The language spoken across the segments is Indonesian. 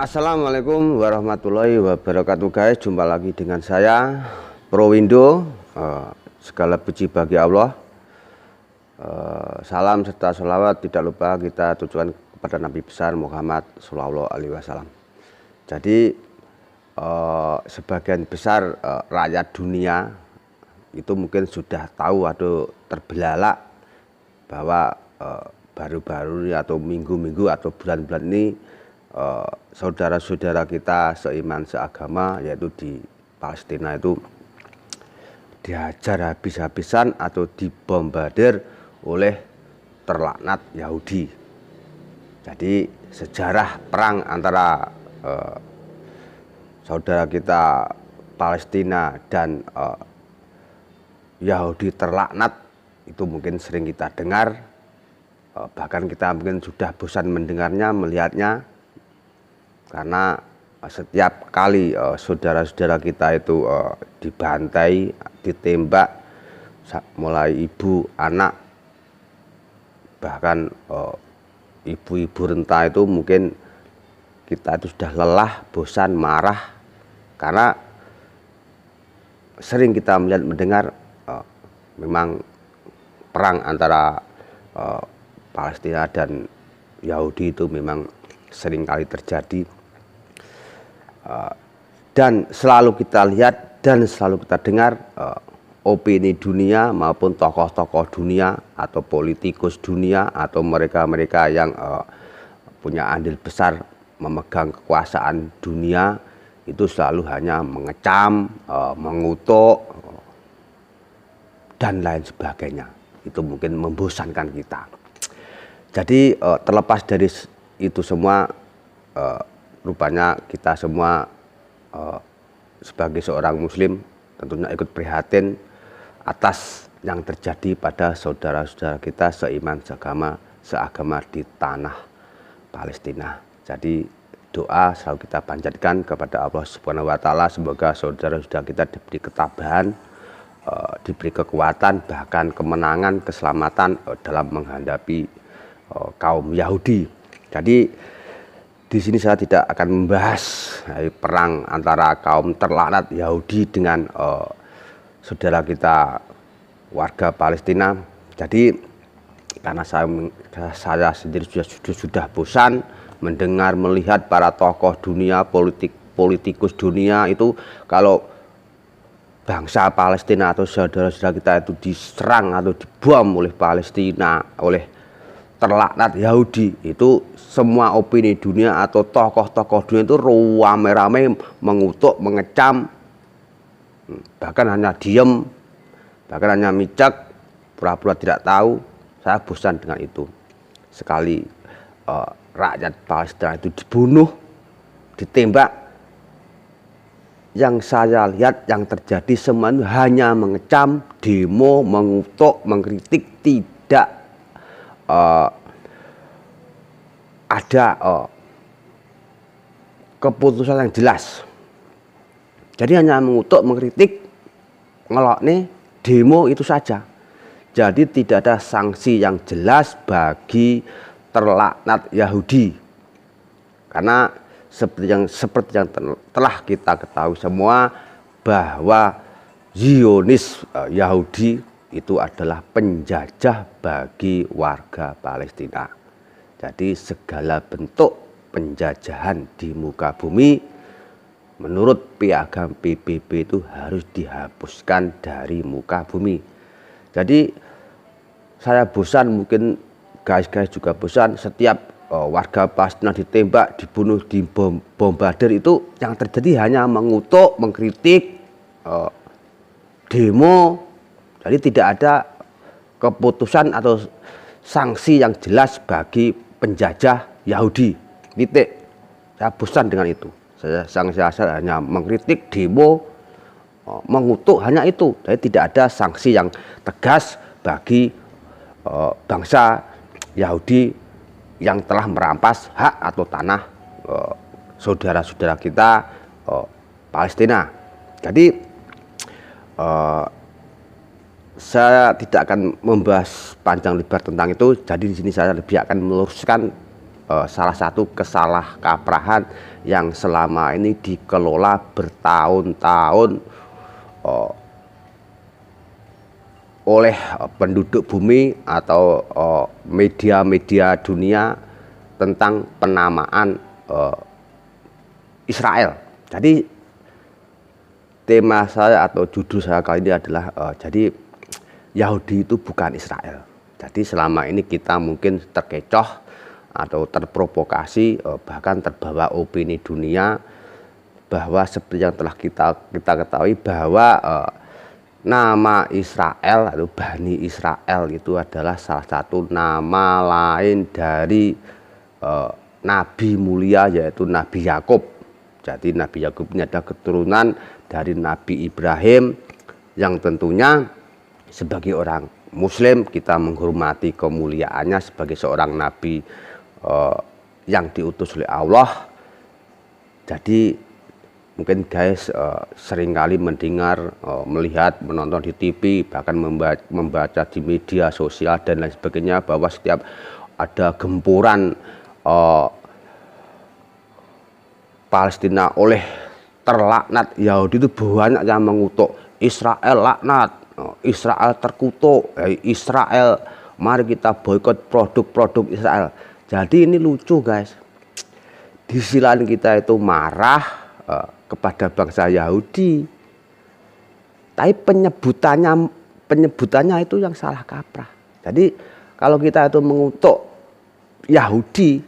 Assalamualaikum warahmatullahi wabarakatuh guys. Jumpa lagi dengan saya Prowindo. Segala puji bagi Allah. Salam serta sholawat tidak lupa kita tujuan kepada Nabi besar Muhammad Sallallahu Alaihi Wasallam. Jadi sebagian besar rakyat dunia itu mungkin sudah tahu atau terbelalak bahwa baru-baru atau minggu-minggu atau bulan-bulan ini saudara-saudara kita seiman seagama yaitu di Palestina itu dihajar habis-habisan atau dibombardir oleh terlaknat Yahudi. Jadi sejarah perang antara saudara kita Palestina dan Yahudi terlaknat itu mungkin sering kita dengar, bahkan kita mungkin sudah bosan mendengarnya, melihatnya. Karena setiap kali saudara-saudara kita itu dibantai, ditembak, mulai ibu, anak, bahkan ibu-ibu renta itu mungkin kita itu sudah lelah, bosan, marah. Karena sering kita melihat mendengar memang perang antara Palestina dan Yahudi itu memang sering kali terjadi. Dan selalu kita lihat dan selalu kita dengar opini dunia maupun tokoh-tokoh dunia atau politikus dunia atau mereka-mereka yang punya andil besar memegang kekuasaan dunia itu selalu hanya mengecam, mengutuk dan lain sebagainya. Itu mungkin membosankan kita. Jadi terlepas dari itu semua, rupanya kita semua sebagai seorang muslim tentunya ikut prihatin atas yang terjadi pada saudara-saudara kita seiman seagama di tanah Palestina. Jadi doa selalu kita panjatkan kepada Allah Subhanahu wa taala, semoga saudara-saudara kita diberi ketabahan, diberi kekuatan, bahkan kemenangan, keselamatan dalam menghadapi kaum Yahudi. Jadi di sini saya tidak akan membahas perang antara kaum terlaknat Yahudi dengan saudara kita warga Palestina. Jadi karena saya sendiri sudah bosan mendengar, melihat para tokoh dunia, politikus dunia itu kalau bangsa Palestina atau saudara-saudara kita itu diserang atau dibom oleh Palestina, oleh terlaknat Yahudi, itu semua opini dunia atau tokoh-tokoh dunia itu rame-rame mengutuk, mengecam, bahkan hanya diem, bahkan hanya micak, pura-pura tidak tahu. Saya bosan dengan itu. Sekali rakyat Palestina itu dibunuh, ditembak, yang saya lihat yang terjadi semuanya hanya mengecam, demo, mengutuk, mengkritik, tidak ada keputusan yang jelas. Jadi hanya mengutuk, mengkritik, ngelokne, demo itu saja. Jadi tidak ada sanksi yang jelas bagi terlaknat Yahudi. Karena seperti yang telah kita ketahui semua bahwa Zionis Yahudi itu adalah penjajah bagi warga Palestina. Jadi segala bentuk penjajahan di muka bumi menurut piagam PBB itu harus dihapuskan dari muka bumi. Jadi saya bosan, mungkin guys-guys juga bosan, setiap warga Palestina ditembak, dibunuh, dibombardir, itu yang terjadi hanya mengutuk, mengkritik, demo. Jadi tidak ada keputusan atau sanksi yang jelas bagi penjajah Yahudi. Titik. Saya bosan dengan itu. Saya hanya mengkritik, demo, mengutuk, hanya itu. Jadi tidak ada sanksi yang tegas bagi bangsa Yahudi yang telah merampas hak atau tanah saudara-saudara kita Palestina. Jadi saya tidak akan membahas panjang lebar tentang itu. Jadi di sini saya lebih akan meluruskan salah satu kesalahkaprahan yang selama ini dikelola bertahun-tahun oleh penduduk bumi atau media-media dunia tentang penamaan Israel. Jadi tema saya atau judul saya kali ini adalah jadi Yahudi itu bukan Israel. Jadi selama ini kita mungkin terkecoh atau terprovokasi, bahkan terbawa opini dunia bahwa seperti yang telah kita ketahui bahwa nama Israel atau Bani Israel itu adalah salah satu nama lain dari Nabi mulia, yaitu Nabi Yakub. Jadi Nabi Yakub ini adalah keturunan dari Nabi Ibrahim, yang tentunya sebagai orang Muslim kita menghormati kemuliaannya sebagai seorang Nabi yang diutus oleh Allah. Jadi mungkin guys seringkali mendengar, melihat, menonton di TV, bahkan membaca di media sosial dan lain sebagainya bahwa setiap ada gempuran Palestina oleh terlaknat Yahudi itu banyak yang mengutuk Israel laknat, Israel terkutuk, Israel mari kita boikot produk-produk Israel. Jadi ini lucu guys, di sisi lain kita itu marah kepada bangsa Yahudi, tapi penyebutannya itu yang salah kaprah. Jadi kalau kita itu mengutuk Yahudi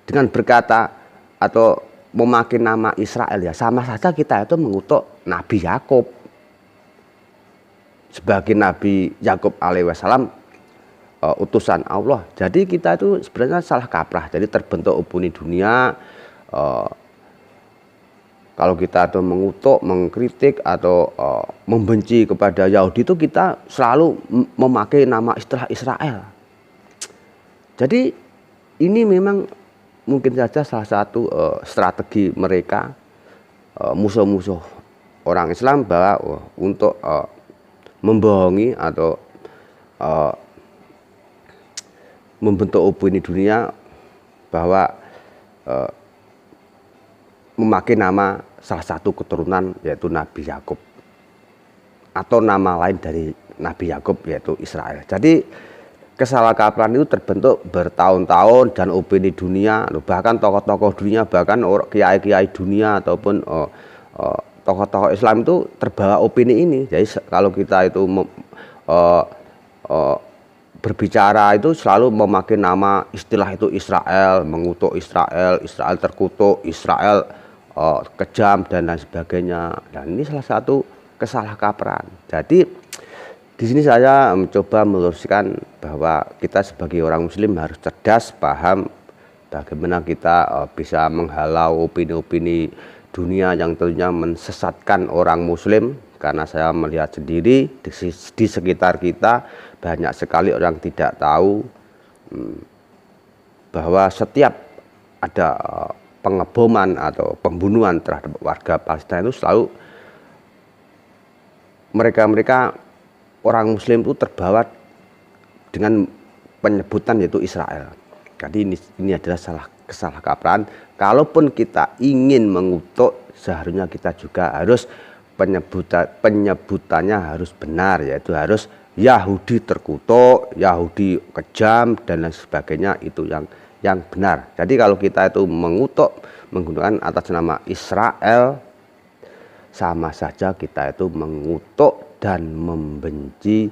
dengan berkata atau memakai nama Israel, ya sama saja kita itu mengutuk Nabi Yakub. Sebagai Nabi Yakub alaihissalam utusan Allah. Jadi kita itu sebenarnya salah kaprah. Jadi terbentuk opini dunia, kalau kita itu mengutuk, mengkritik atau membenci kepada Yahudi itu kita selalu memakai nama istilah Israel. Jadi ini memang mungkin saja salah satu strategi mereka, musuh-musuh orang Islam, bahwa untuk membohongi atau membentuk opini dunia bahwa memakai nama salah satu keturunan yaitu Nabi Yakub atau nama lain dari Nabi Yakub yaitu Israel. Jadi kesalahkaprahan itu terbentuk bertahun-tahun dan opini dunia, bahkan tokoh-tokoh dunia, bahkan kiai-kiai dunia ataupun tokoh-tokoh Islam itu terbawa opini ini. Jadi kalau kita itu berbicara itu selalu memakai nama istilah itu Israel, mengutuk Israel, Israel terkutuk, Israel kejam dan lain sebagainya. Dan ini salah satu kesalahkaprahan. Jadi di sini saya mencoba meluruskan bahwa kita sebagai orang Muslim harus cerdas, paham bagaimana kita bisa menghalau opini-opini dunia yang tentunya mensesatkan orang Muslim. Karena saya melihat sendiri di sekitar kita banyak sekali orang tidak tahu bahwa setiap ada pengeboman atau pembunuhan terhadap warga Palestina itu selalu mereka orang Muslim itu terbawa dengan penyebutan yaitu Israel. Jadi ini adalah kesalahkaprahan. Kalaupun kita ingin mengutuk, seharusnya kita juga harus penyebutannya harus benar, yaitu harus Yahudi terkutuk, Yahudi kejam dan lain sebagainya, itu yang benar. Jadi kalau kita itu mengutuk menggunakan atas nama Israel, sama saja kita itu mengutuk dan membenci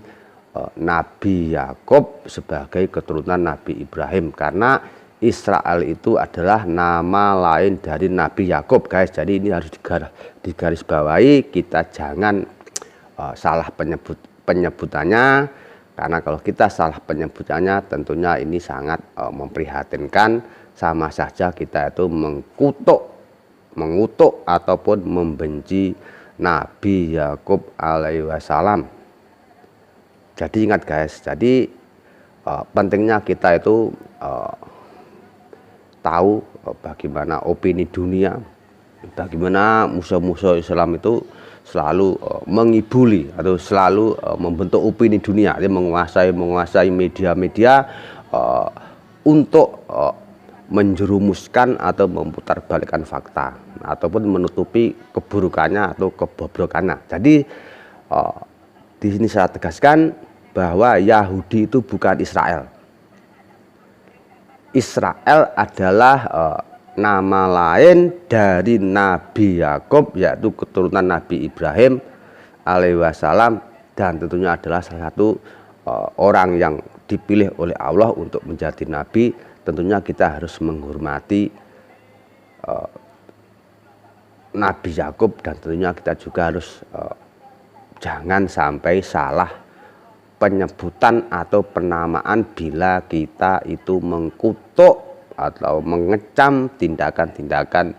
Nabi Yakub sebagai keturunan Nabi Ibrahim, karena Israel itu adalah nama lain dari Nabi Yakub guys. Jadi ini harus digarisbawahi, kita jangan salah penyebutannya, karena kalau kita salah penyebutannya tentunya ini sangat memprihatinkan. Sama saja kita itu mengutuk ataupun membenci Nabi Yakub alaihissalam. Jadi ingat guys, jadi pentingnya kita itu tahu bagaimana opini dunia, bagaimana musuh-musuh Islam itu selalu mengibuli atau selalu membentuk opini dunia, menguasai media-media untuk menjerumuskan atau memutarbalikkan fakta ataupun menutupi keburukannya atau kebobrokannya. Jadi di sini saya tegaskan bahwa Yahudi itu bukan Israel. Israel adalah nama lain dari Nabi Yakub, yaitu keturunan Nabi Ibrahim alaihi wasallam, dan tentunya adalah salah satu orang yang dipilih oleh Allah untuk menjadi nabi. Tentunya kita harus menghormati Nabi Yakub, dan tentunya kita juga harus jangan sampai salah penyebutan atau penamaan bila kita itu mengkutuk atau mengecam tindakan-tindakan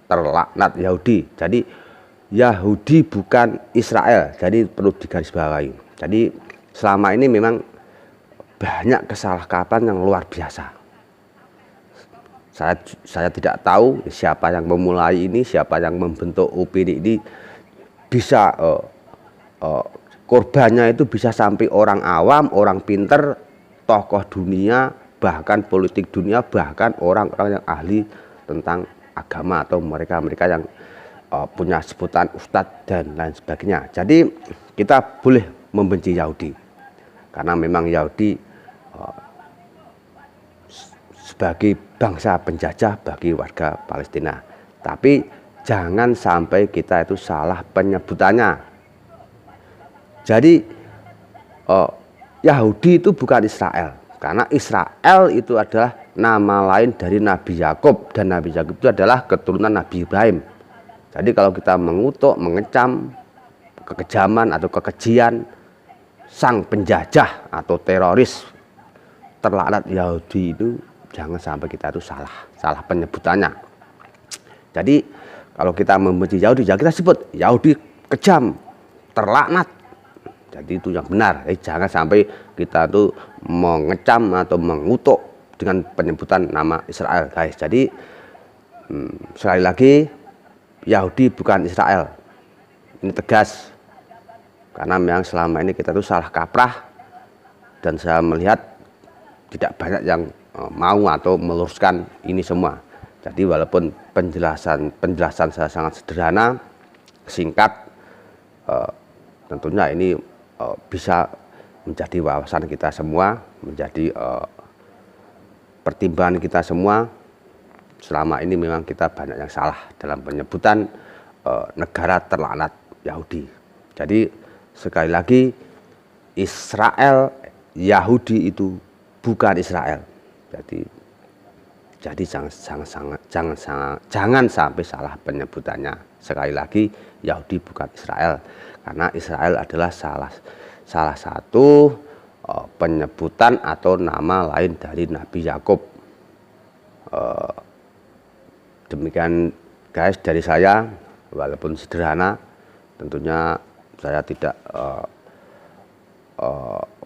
terlaknat Yahudi. Jadi Yahudi bukan Israel, jadi perlu digarisbawahi. Jadi selama ini memang banyak kesalahkaprahan yang luar biasa. Saya tidak tahu siapa yang memulai ini, siapa yang membentuk opini ini. Bisa korbannya itu bisa sampai orang awam, orang pinter, tokoh dunia, bahkan politik dunia, bahkan orang-orang yang ahli tentang agama atau mereka-mereka yang punya sebutan ustadz dan lain sebagainya. Jadi kita boleh membenci Yahudi karena memang Yahudi sebagai bangsa penjajah bagi warga Palestina. Tapi jangan sampai kita itu salah penyebutannya. Jadi Yahudi itu bukan Israel, karena Israel itu adalah nama lain dari Nabi Yakub, dan Nabi Yakub itu adalah keturunan Nabi Ibrahim. Jadi kalau kita mengutuk, mengecam kekejaman atau kekejian sang penjajah atau teroris terlaknat Yahudi itu, jangan sampai kita itu salah penyebutannya. Jadi kalau kita membenci Yahudi, ya kita sebut Yahudi kejam, terlaknat. Jadi itu yang benar. Jangan sampai kita itu mengecam atau mengutuk dengan penyebutan nama Israel, guys. Jadi sekali lagi, Yahudi bukan Israel. Ini tegas. Karena memang selama ini kita itu salah kaprah, dan saya melihat tidak banyak yang mau atau meluruskan ini semua. Jadi walaupun penjelasan saya sangat sederhana, singkat, tentunya ini bisa menjadi wawasan kita semua, menjadi pertimbangan kita semua. Selama ini memang kita banyak yang salah dalam penyebutan negara terlaknat Yahudi. Jadi sekali lagi, Israel, Yahudi itu bukan Israel. Jadi jangan sampai salah penyebutannya. Sekali lagi, Yahudi bukan Israel, karena Israel adalah salah satu penyebutan atau nama lain dari Nabi Yakub. Demikian guys dari saya, walaupun sederhana, tentunya saya tidak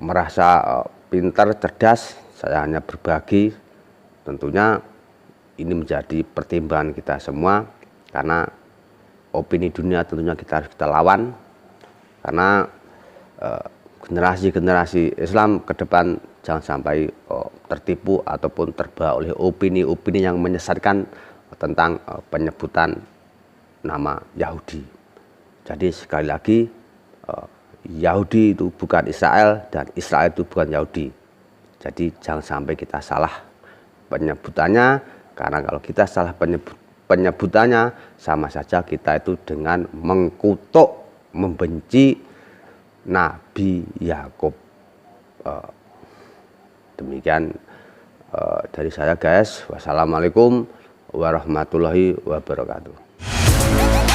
merasa pintar, cerdas. Saya hanya berbagi. Tentunya ini menjadi pertimbangan kita semua, karena opini dunia tentunya kita lawan, karena generasi-generasi Islam ke depan jangan sampai tertipu ataupun terbawa oleh opini-opini yang menyesatkan tentang penyebutan nama Yahudi. Jadi sekali lagi, Yahudi itu bukan Israel, dan Israel itu bukan Yahudi. Jadi jangan sampai kita salah penyebutannya, karena kalau kita salah penyebutannya, sama saja kita itu dengan mengkutuk, membenci Nabi Yakub. Demikian dari saya guys. Wassalamualaikum warahmatullahi wabarakatuh.